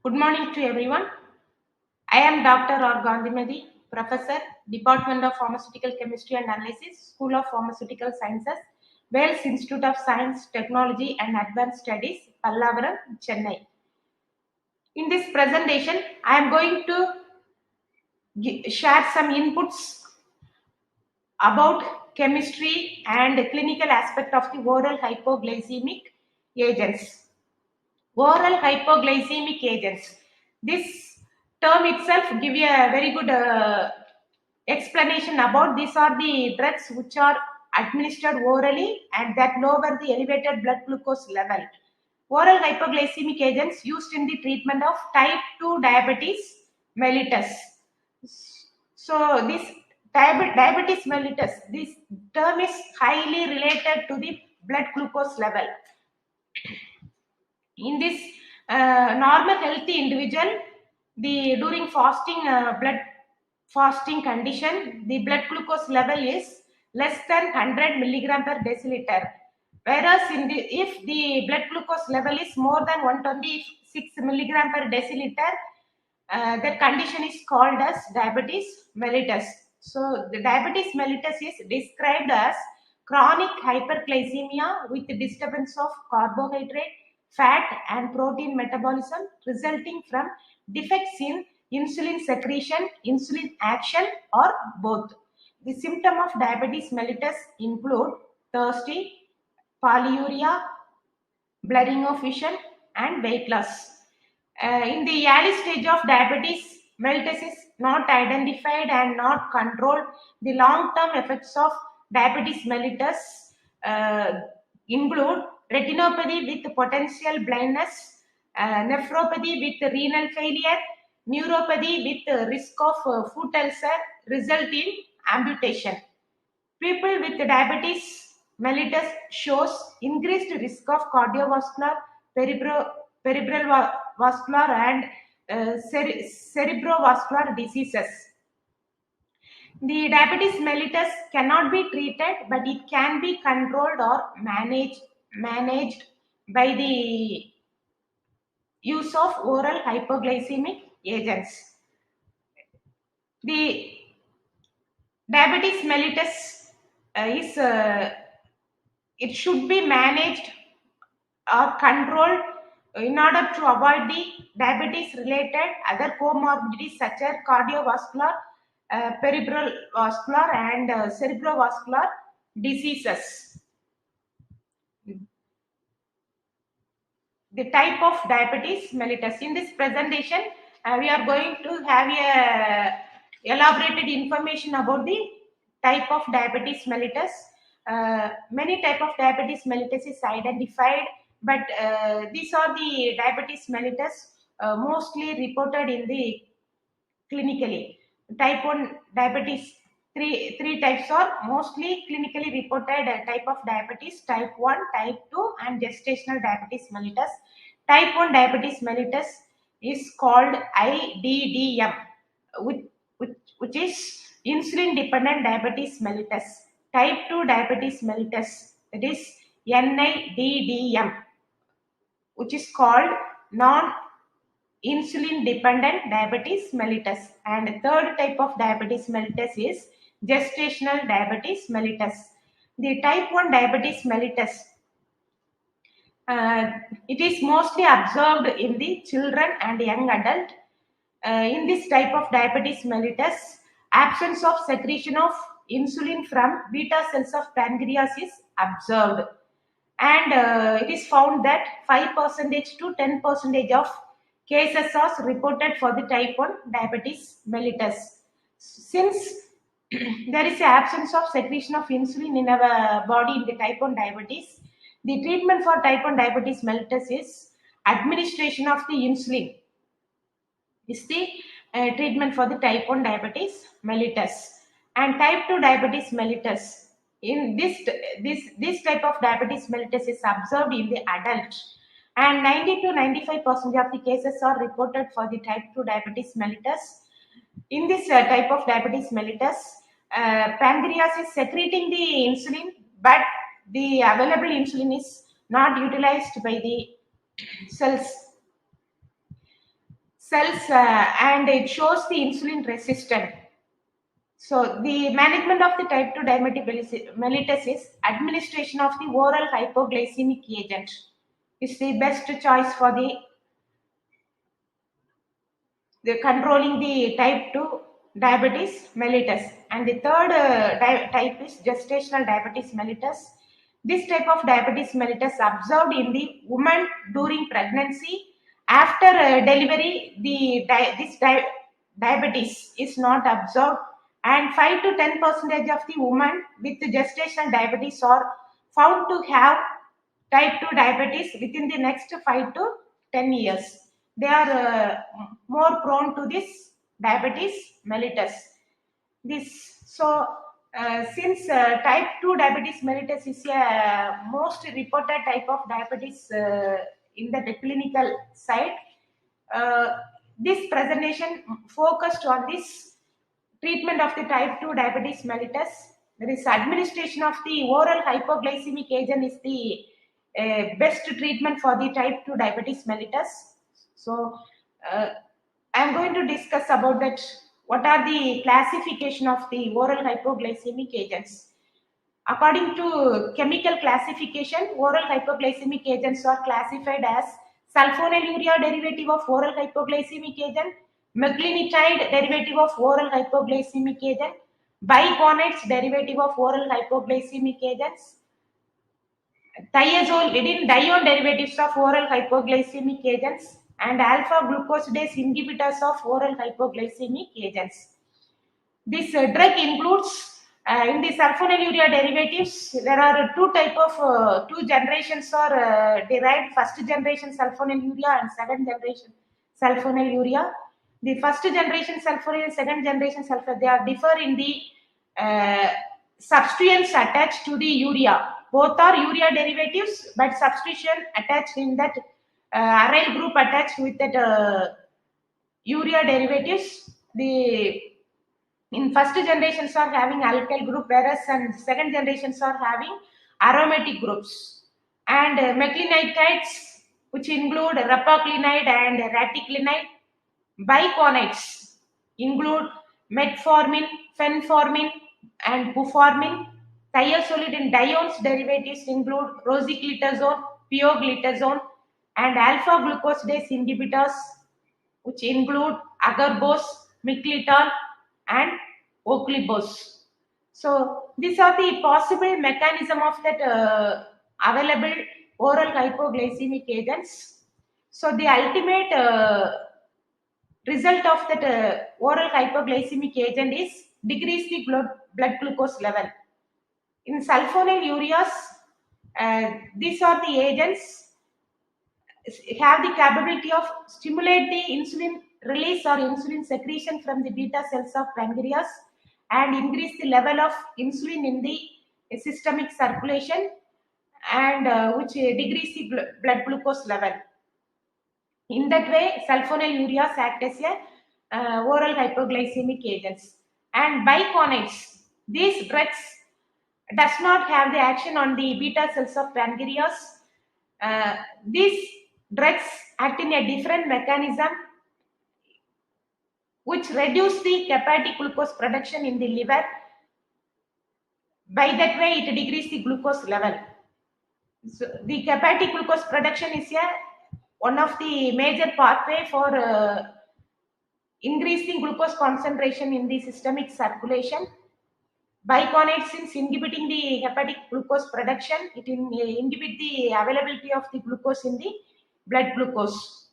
Good morning to everyone. I am Dr. R. Gandhimadi, Professor, Department of Pharmaceutical Chemistry and Analysis, School of Pharmaceutical Sciences, Wales Institute of Science, Technology and Advanced Studies, Pallavaram, Chennai. In this presentation, I am going to share some inputs about chemistry and clinical aspect of the oral hypoglycemic agents. Oral hypoglycemic agents. This term itself give you a very good explanation about these are the drugs which are administered orally and that lower the elevated blood glucose level. Oral hypoglycemic agents used in the treatment of type 2 diabetes mellitus. So this diabetes mellitus, this term is highly related to the blood glucose level. In this normal healthy individual, the during fasting blood fasting condition, the blood glucose level is less than 100 milligram per deciliter, whereas if the blood glucose level is more than 126 milligram per deciliter, that condition is called as diabetes mellitus. So the diabetes mellitus is described as chronic hyperglycemia with disturbance of carbohydrate, fat and protein metabolism resulting from defects in insulin secretion, insulin action or both. The symptom of diabetes mellitus include thirsty, polyuria, blurring of vision and weight loss. In the early stage of diabetes, mellitus is not identified and not controlled. The long-term effects of diabetes mellitus uh, include retinopathy with potential blindness, nephropathy with renal failure, neuropathy with risk of foot ulcer, result in amputation. People with diabetes mellitus shows increased risk of cardiovascular, cerebral vascular and cerebrovascular diseases. The diabetes mellitus cannot be treated, but it can be controlled or managed by the use of oral hypoglycemic agents. The diabetes mellitus is it should be managed or controlled in order to avoid the diabetes related other comorbidities such as cardiovascular, peripheral vascular and cerebrovascular diseases. The type of diabetes mellitus. In this presentation, we are going to have a elaborated information about the type of diabetes mellitus. Many type of diabetes mellitus is identified, but these are the diabetes mellitus mostly reported in the clinically. Type 1 diabetes, three types are mostly clinically reported type of diabetes: type 1, type 2, and gestational diabetes mellitus. Type 1 diabetes mellitus is called IDDM, which is insulin dependent diabetes mellitus. Type 2 diabetes mellitus, that is NIDDM, which is called non insulin dependent diabetes mellitus. And third type of diabetes mellitus is gestational diabetes mellitus. The type 1 diabetes mellitus, uh, it is mostly observed in the children and young adult. In this type of diabetes mellitus, absence of secretion of insulin from beta cells of pancreas is observed, and it is found that 5% to 10% of cases are reported for the type 1 diabetes mellitus. Since there is a absence of secretion of insulin in our body in the type 1 diabetes, the treatment for type 1 diabetes mellitus is administration of the insulin is the treatment for the type 1 diabetes mellitus. And type 2 diabetes mellitus, in this type of diabetes mellitus is observed in the adult, and 90 to 95% of the cases are reported for the type 2 diabetes mellitus. In this type of diabetes mellitus, pancreas is secreting the insulin, but the available insulin is not utilized by the cells. cells and it shows the insulin resistant. So the management of the type 2 diabetes mellitus is administration of the oral hypoglycemic agent is the best choice for the controlling the type 2 diabetes mellitus. And the third type is gestational diabetes mellitus. This type of diabetes mellitus observed in the woman during pregnancy. After delivery, diabetes is not observed, and 5 to 10 percentage of the women with gestational diabetes are found to have type 2 diabetes within the next 5 to 10 years. They are more prone to this diabetes mellitus. This so since type 2 diabetes mellitus is a most reported type of diabetes in the clinical side, uh, this presentation focused on this treatment of the type 2 diabetes mellitus. There is administration of the oral hypoglycemic agent is the best treatment for the type 2 diabetes mellitus. So, I am going to discuss about that. What are the classification of the oral hypoglycemic agents? According to chemical classification, oral hypoglycemic agents are classified as sulfonylurea derivative of oral hypoglycemic agent, meglinitide derivative of oral hypoglycemic agent, bicarbonate derivative of oral hypoglycemic agents, thiazolidine derivatives of oral hypoglycemic agents, and alpha glucosidase inhibitors of oral hypoglycemic agents. This drug includes in the sulfonylurea derivatives. There are two generations are derived: first generation sulfonylurea and second generation sulfonylurea. The first generation sulfonylurea, second generation sulfur, they are differ in the uh, substituents attached to the urea. Both are urea derivatives, but substitution attached in that aryl group attached with that urea derivatives. The in first generations are having alkyl group, whereas and second generations are having aromatic groups. And meclinitides, which include rapaclinide and raticlinide. Bicarbonate include metformin, fenformin, and buformin. Thiazolidine diones derivatives include rosiglitazone, pioglitazone, and alpha glucosidase inhibitors, which include agarbose, miglitol, and oclibose. So these are the possible mechanism of that available oral hypoglycemic agents. So the ultimate result of that oral hypoglycemic agent is decrease the blood glucose level. In sulfonylureas, these are the agents have the capability of stimulate the insulin release or insulin secretion from the beta cells of pancreas and increase the level of insulin in the systemic circulation, and which decrease the blood glucose level. In that way, sulfonylureas act as a oral hypoglycemic agents. And bicarbonates, these drugs does not have the action on the beta cells of pancreas. These drugs act in a different mechanism which reduce the hepatic glucose production in the liver. By that way, it decreases the glucose level. So the hepatic glucose production is one of the major pathway for increasing glucose concentration in the systemic circulation. Bicarbonate, since inhibiting the hepatic glucose production, it inhibit the availability of the glucose in the blood glucose.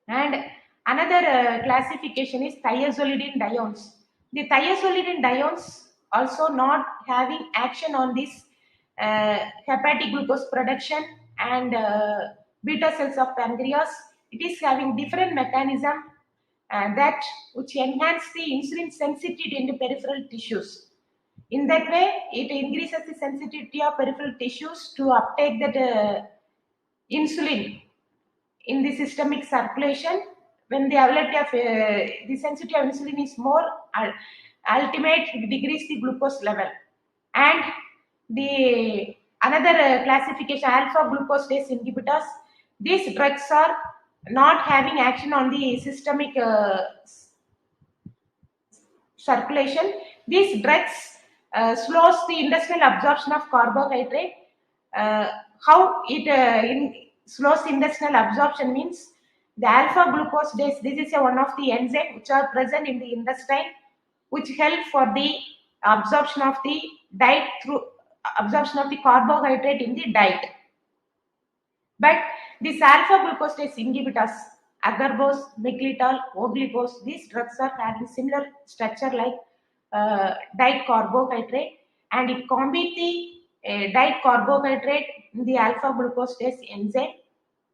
And another classification is thiazolidine diones. The thiazolidine diones also not having action on this hepatic glucose production and beta cells of pancreas. It is having different mechanism that which enhance the insulin sensitivity in the peripheral tissues. In that way, it increases the sensitivity of peripheral tissues to uptake that insulin in the systemic circulation. When the availability of the sensitivity of insulin is more, ultimate decrease the glucose level. And the another classification, alpha glucosidase inhibitors. These drugs are not having action on the systemic circulation. These drugs slows the intestinal absorption of carbohydrate. Uh, how it slows intestinal absorption means the alpha glucosidase. This is one of the enzymes which are present in the intestine, which help for the absorption of the diet through absorption of the carbohydrate in the diet. But these alpha glucosidase inhibitors, agarvos, miglitol, ogligos, these drugs are having similar structure like diet carbohydrate, and it combines the diet carbohydrate in the alpha glucosidase enzyme,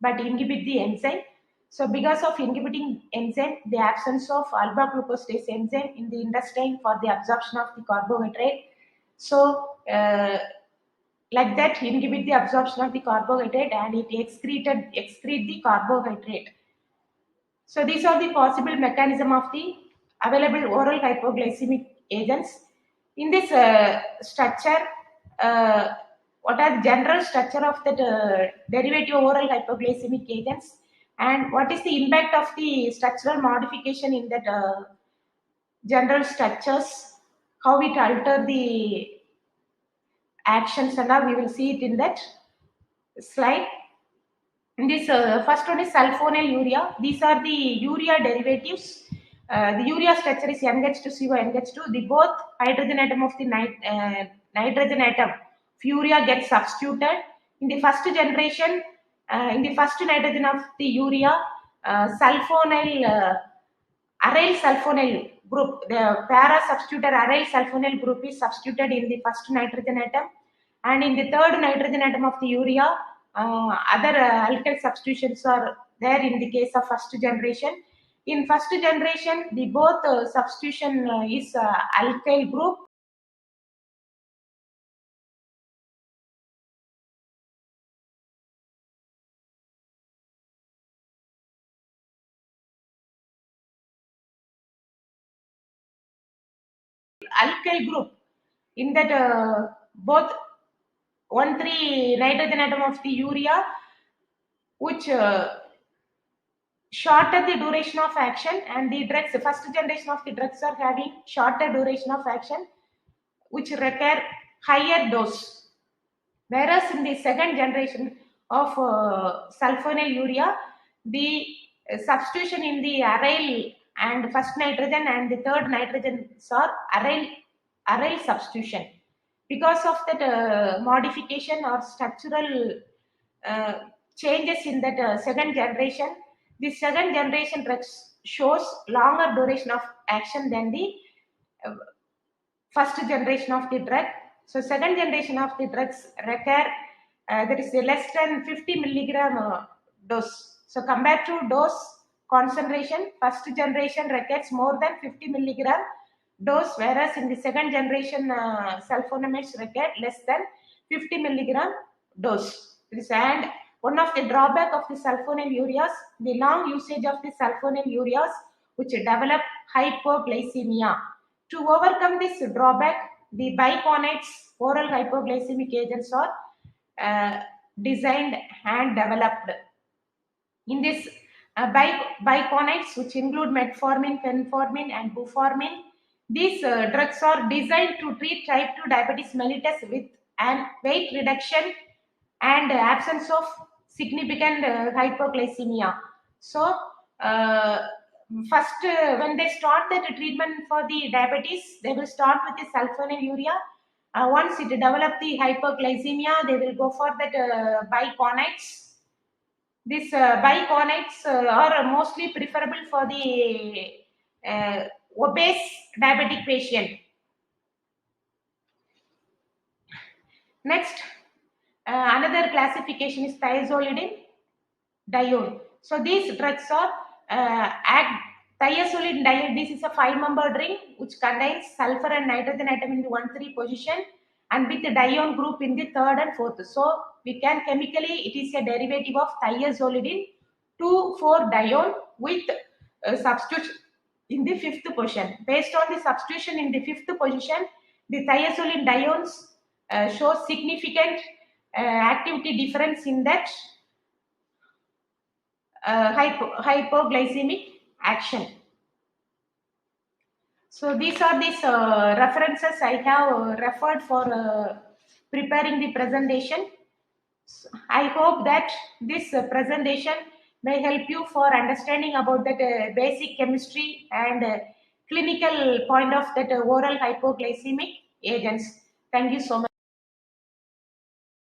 but inhibit the enzyme. So because of inhibiting enzyme, the absence of alpha glucosidase enzyme in the intestine for the absorption of the carbohydrate. So like that inhibit the absorption of the carbohydrate, and it excrete the carbohydrate. So these are the possible mechanism of the available oral hypoglycemic agents. In this structure, uh, what are the general structure of that derivative oral hypoglycemic agents, and what is the impact of the structural modification in that general structures, how it alter the actions, and all we will see it in that slide. In this first one is sulfonylurea. These are the urea derivatives. The urea structure is NH2CO, NH2. The both hydrogen atom of the nitrogen atom of urea gets substituted. In the first generation, in the first nitrogen of the urea, sulfonyl aryl sulfonyl group, the para substituted aryl sulfonyl group is substituted in the first nitrogen atom, and in the third nitrogen atom of the urea, other alkyl substitutions are there in the case of first generation. In first generation, the both substitution is alkyl group. Alkyl group in that both 1,3 nitrogen atom of the urea, which shorter the duration of action, and the drugs, the first generation of the drugs are having shorter duration of action, which require higher dose. Whereas in the second generation of sulfonylurea, the substitution in the aryl and first nitrogen and the third nitrogen are aryl substitution. Because of that modification or structural uh, changes in that second generation, the second generation drugs shows longer duration of action than the uh, first generation of the drug. So second generation of the drugs require there is a less than 50 milligram dose. So compared to dose concentration, first generation requires more than 50 milligram dose, whereas in the second generation sulfonamides require less than 50 milligram dose. And one of the drawback of the sulfonylureas, the long usage of the sulfonylureas, which develop hypoglycemia. To overcome this drawback, the biconates oral hypoglycemic agents are uh, designed and developed. In this biconates, which include metformin, fenformin, and buformin, these drugs are designed to treat type 2 diabetes mellitus with an weight reduction and absence of significant hypoglycemia. So, uh, first, when they start the treatment for the diabetes, they will start with the sulfonylurea. Once it develop the hypoglycemia, they will go for that biconates. These biconates are mostly preferable for the obese diabetic patient. Next, another classification is thiazolidine dione. So these drugs are thiazolidine dione. This is a 5-member ring which contains sulfur and nitrogen atom in the 1,3 position, and with the dione group in the third and fourth. So we can chemically, it is a derivative of thiazolidine 2,4 dione with substitution in the fifth position. Based on the substitution in the fifth position, the thiazolidine diones show significant activity difference in that hypoglycemic action. So these are these references I have referred for preparing the presentation. I hope that this presentation may help you for understanding about that basic chemistry and clinical point of that oral hypoglycemic agents. Thank you so much.